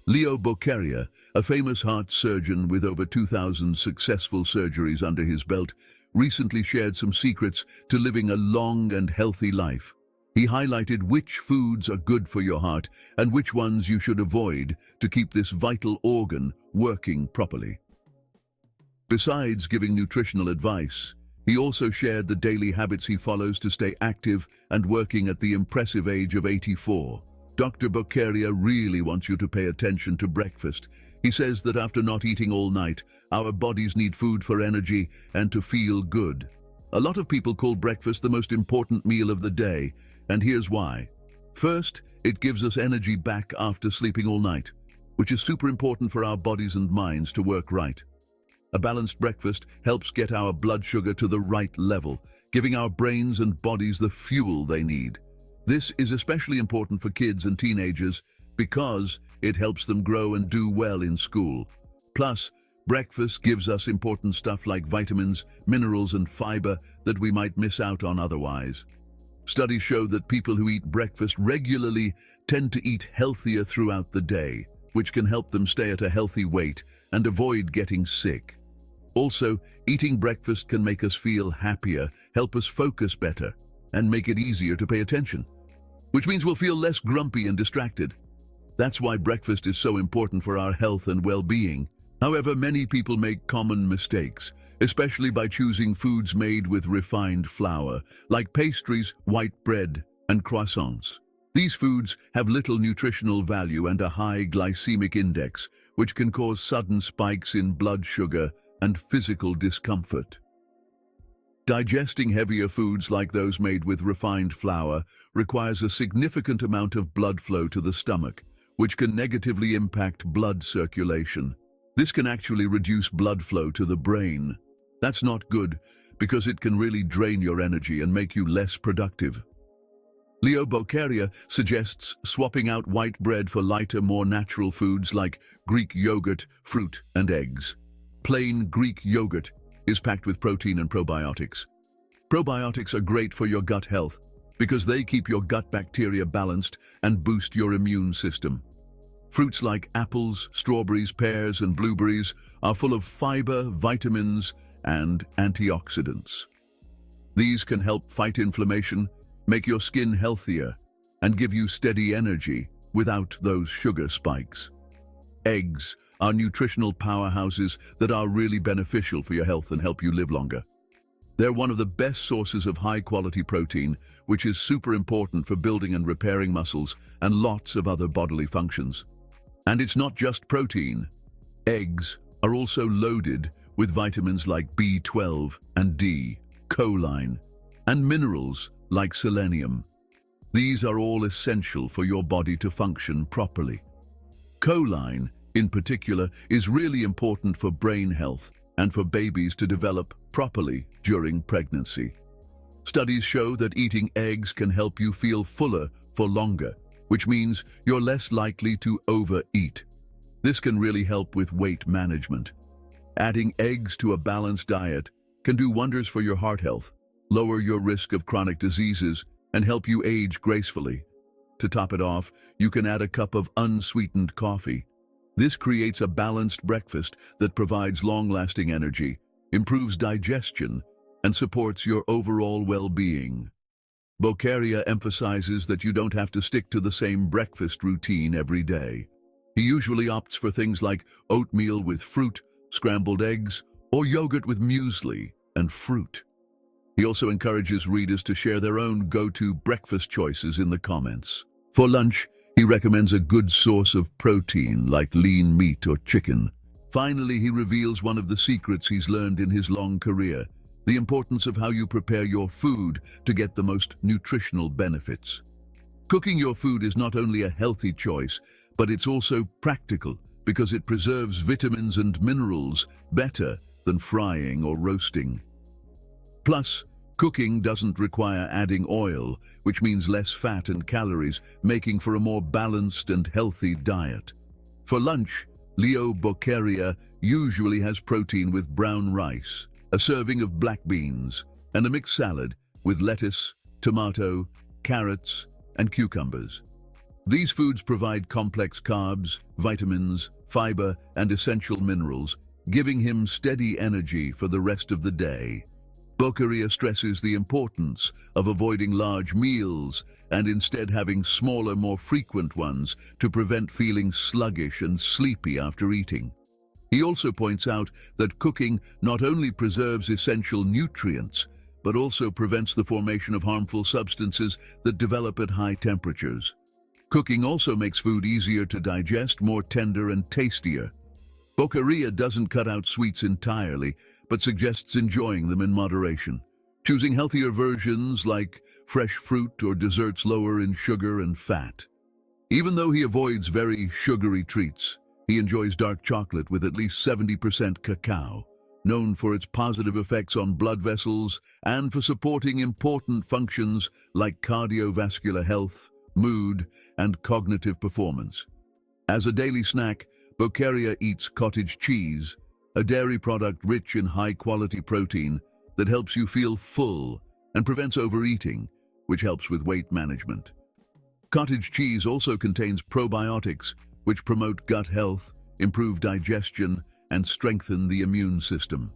Leo Bokeria, a famous heart surgeon with over 2,000 successful surgeries under his belt, recently shared some secrets to living a long and healthy life. He highlighted which foods are good for your heart and which ones you should avoid to keep this vital organ working properly. Besides giving nutritional advice, he also shared the daily habits he follows to stay active and working at the impressive age of 84. Dr. Bokeria really wants you to pay attention to breakfast. He says that after not eating all night, our bodies need food for energy and to feel good. A lot of people call breakfast the most important meal of the day, and here's why. First, it gives us energy back after sleeping all night, which is super important for our bodies and minds to work right. A balanced breakfast helps get our blood sugar to the right level, giving our brains and bodies the fuel they need. This is especially important for kids and teenagers because it helps them grow and do well in school. Plus, breakfast gives us important stuff like vitamins, minerals, and fiber that we might miss out on otherwise. Studies show that people who eat breakfast regularly tend to eat healthier throughout the day, which can help them stay at a healthy weight and avoid getting sick. Also, eating breakfast can make us feel happier, help us focus better, and make it easier to pay attention, which means we'll feel less grumpy and distracted. That's why breakfast is so important for our health and well-being. However, many people make common mistakes, especially by choosing foods made with refined flour, like pastries, white bread, and croissants. These foods have little nutritional value and a high glycemic index, which can cause sudden spikes in blood sugar and physical discomfort. Digesting heavier foods like those made with refined flour requires a significant amount of blood flow to the stomach, which can negatively impact blood circulation. This can actually reduce blood flow to the brain. That's not good because it can really drain your energy and make you less productive. Leo Bokeria suggests swapping out white bread for lighter, more natural foods like Greek yogurt, fruit, and eggs. Plain Greek yogurt is packed with protein and probiotics. Probiotics are great for your gut health because they keep your gut bacteria balanced and boost your immune system. Fruits like apples, strawberries, pears, and blueberries are full of fiber, vitamins, and antioxidants. These can help fight inflammation, make your skin healthier, and give you steady energy without those sugar spikes. Eggs are nutritional powerhouses that are really beneficial for your health and help you live longer. They're one of the best sources of high-quality protein, which is super important for building and repairing muscles and lots of other bodily functions. And it's not just protein. Eggs are also loaded with vitamins like B12 and D, choline, and minerals like selenium. These are all essential for your body to function properly. Choline, in particular, is really important for brain health and for babies to develop properly during pregnancy. Studies show that eating eggs can help you feel fuller for longer, which means you're less likely to overeat. This can really help with weight management. Adding eggs to a balanced diet can do wonders for your heart health, lower your risk of chronic diseases, and help you age gracefully. To top it off, you can add a cup of unsweetened coffee. This creates a balanced breakfast that provides long-lasting energy, improves digestion, and supports your overall well-being. Bokeria emphasizes that you don't have to stick to the same breakfast routine every day. He usually opts for things like oatmeal with fruit, scrambled eggs, or yogurt with muesli and fruit. He also encourages readers to share their own go-to breakfast choices in the comments. For lunch, he recommends a good source of protein like lean meat or chicken. Finally, he reveals one of the secrets he's learned in his long career: the importance of how you prepare your food to get the most nutritional benefits. Cooking your food is not only a healthy choice, but it's also practical because it preserves vitamins and minerals better than frying or roasting. Plus, cooking doesn't require adding oil, which means less fat and calories, making for a more balanced and healthy diet. For lunch, Leo Bokeria usually has protein with brown rice, a serving of black beans, and a mixed salad with lettuce, tomato, carrots, and cucumbers. These foods provide complex carbs, vitamins, fiber, and essential minerals, giving him steady energy for the rest of the day. Bokeria stresses the importance of avoiding large meals and instead having smaller, more frequent ones to prevent feeling sluggish and sleepy after eating. He also points out that cooking not only preserves essential nutrients, but also prevents the formation of harmful substances that develop at high temperatures. Cooking also makes food easier to digest, more tender and tastier. Bokeria doesn't cut out sweets entirely, but suggests enjoying them in moderation, choosing healthier versions like fresh fruit or desserts lower in sugar and fat. Even though he avoids very sugary treats, he enjoys dark chocolate with at least 70% cacao, known for its positive effects on blood vessels and for supporting important functions like cardiovascular health, mood, and cognitive performance. As a daily snack, Bokeria eats cottage cheese, a dairy product rich in high-quality protein that helps you feel full and prevents overeating, which helps with weight management. Cottage cheese also contains probiotics, which promote gut health, improve digestion, and strengthen the immune system.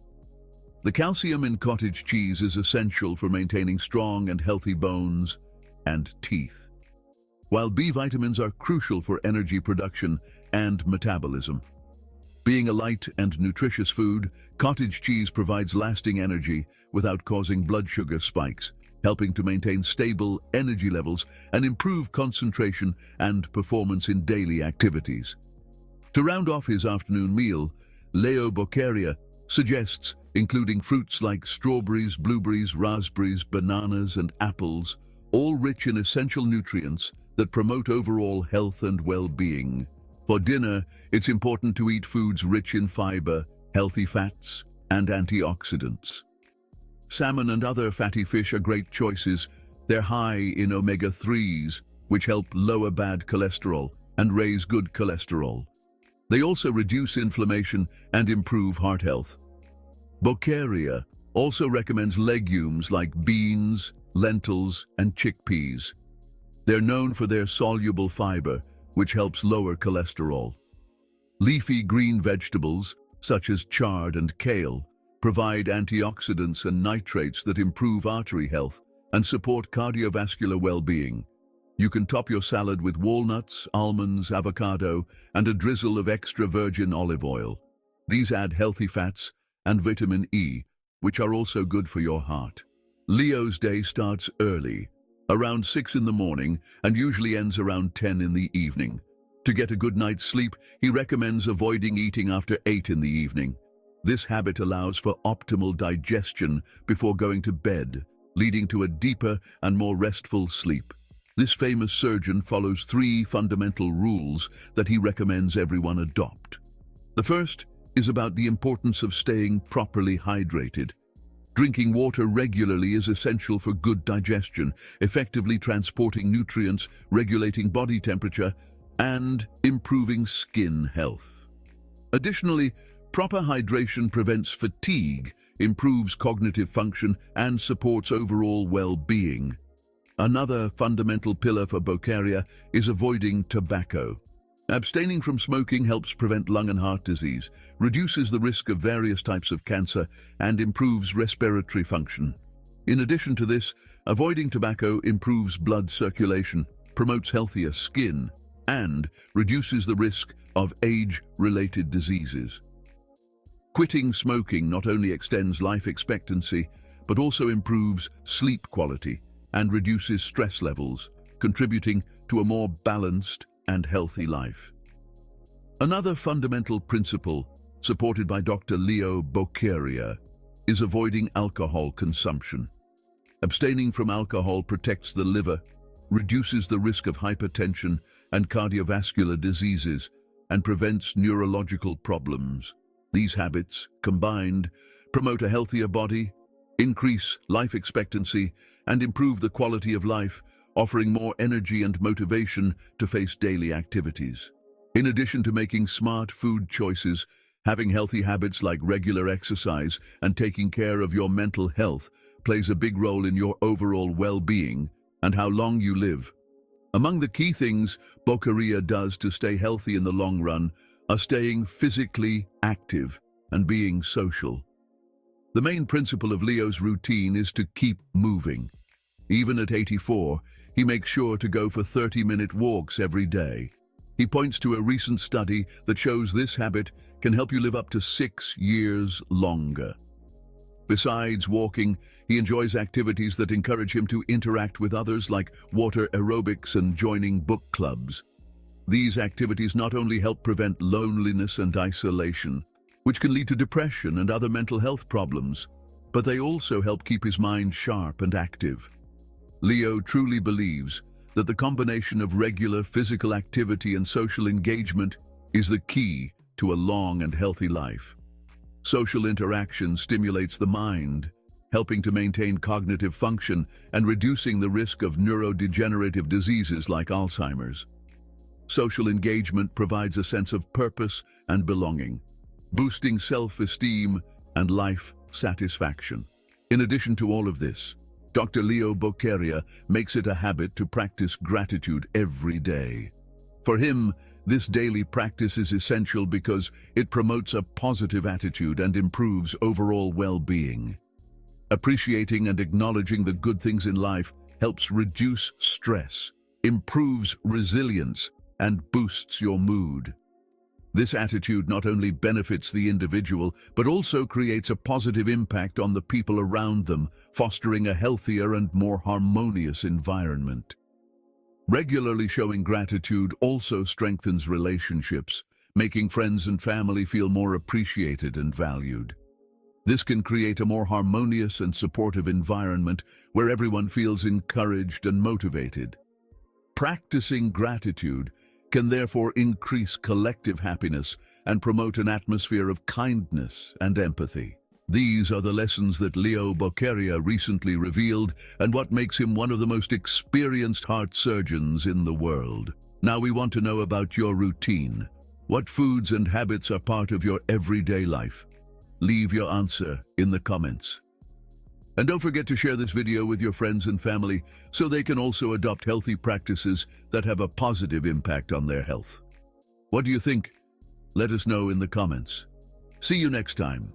The calcium in cottage cheese is essential for maintaining strong and healthy bones and teeth, while B vitamins are crucial for energy production and metabolism. Being a light and nutritious food, cottage cheese provides lasting energy without causing blood sugar spikes, helping to maintain stable energy levels and improve concentration and performance in daily activities. To round off his afternoon meal, Leo Bokeria suggests including fruits like strawberries, blueberries, raspberries, bananas, and apples, all rich in essential nutrients that promote overall health and well-being. For dinner, it's important to eat foods rich in fiber, healthy fats, and antioxidants. Salmon and other fatty fish are great choices. They're high in omega-3s, which help lower bad cholesterol and raise good cholesterol. They also reduce inflammation and improve heart health. Bokeria also recommends legumes like beans, lentils, and chickpeas. They're known for their soluble fiber, which helps lower cholesterol. Leafy green vegetables, such as chard and kale, provide antioxidants and nitrates that improve artery health and support cardiovascular well-being. You can top your salad with walnuts, almonds, avocado, and a drizzle of extra virgin olive oil. These add healthy fats and vitamin E, which are also good for your heart. Leo's day starts early, around 6 in the morning, and usually ends around 10 in the evening. To get a good night's sleep, he recommends avoiding eating after 8 in the evening. This habit allows for optimal digestion before going to bed, leading to a deeper and more restful sleep. This famous surgeon follows 3 fundamental rules that he recommends everyone adopt. The first is about the importance of staying properly hydrated. Drinking water regularly is essential for good digestion, effectively transporting nutrients, regulating body temperature, and improving skin health. Additionally, proper hydration prevents fatigue, improves cognitive function, and supports overall well-being. Another fundamental pillar for Bokeria is avoiding tobacco. Abstaining from smoking helps prevent lung and heart disease, reduces the risk of various types of cancer, and improves respiratory function. In addition to this, avoiding tobacco improves blood circulation, promotes healthier skin, and reduces the risk of age-related diseases. Quitting smoking not only extends life expectancy, but also improves sleep quality and reduces stress levels, contributing to a more balanced and healthy life. Another fundamental principle, supported by Dr. Leo Bokeria, is avoiding alcohol consumption. Abstaining from alcohol protects the liver, reduces the risk of hypertension and cardiovascular diseases, and prevents neurological problems. These habits, combined, promote a healthier body, increase life expectancy, and improve the quality of life, offering more energy and motivation to face daily activities. In addition to making smart food choices, having healthy habits like regular exercise and taking care of your mental health plays a big role in your overall well-being and how long you live. Among the key things Bokeria does to stay healthy in the long run are staying physically active and being social. The main principle of Leo's routine is to keep moving. Even at 84, he makes sure to go for 30-minute walks every day. He points to a recent study that shows this habit can help you live up to 6 years longer. Besides walking, he enjoys activities that encourage him to interact with others like water aerobics and joining book clubs. These activities not only help prevent loneliness and isolation, which can lead to depression and other mental health problems, but they also help keep his mind sharp and active. Leo truly believes that the combination of regular physical activity and social engagement is the key to a long and healthy life. Social interaction stimulates the mind, helping to maintain cognitive function and reducing the risk of neurodegenerative diseases like Alzheimer's. Social engagement provides a sense of purpose and belonging, boosting self-esteem and life satisfaction. In addition to all of this, Dr. Leo Bokeria makes it a habit to practice gratitude every day. For him, this daily practice is essential because it promotes a positive attitude and improves overall well-being. Appreciating and acknowledging the good things in life helps reduce stress, improves resilience, and boosts your mood. This attitude not only benefits the individual, but also creates a positive impact on the people around them, fostering a healthier and more harmonious environment. Regularly showing gratitude also strengthens relationships, making friends and family feel more appreciated and valued. This can create a more harmonious and supportive environment where everyone feels encouraged and motivated. Practicing gratitude can therefore increase collective happiness and promote an atmosphere of kindness and empathy. These are the lessons that Leo Bokeria recently revealed and what makes him one of the most experienced heart surgeons in the world. Now we want to know about your routine. What foods and habits are part of your everyday life? Leave your answer in the comments. And don't forget to share this video with your friends and family so they can also adopt healthy practices that have a positive impact on their health. What do you think? Let us know in the comments. See you next time.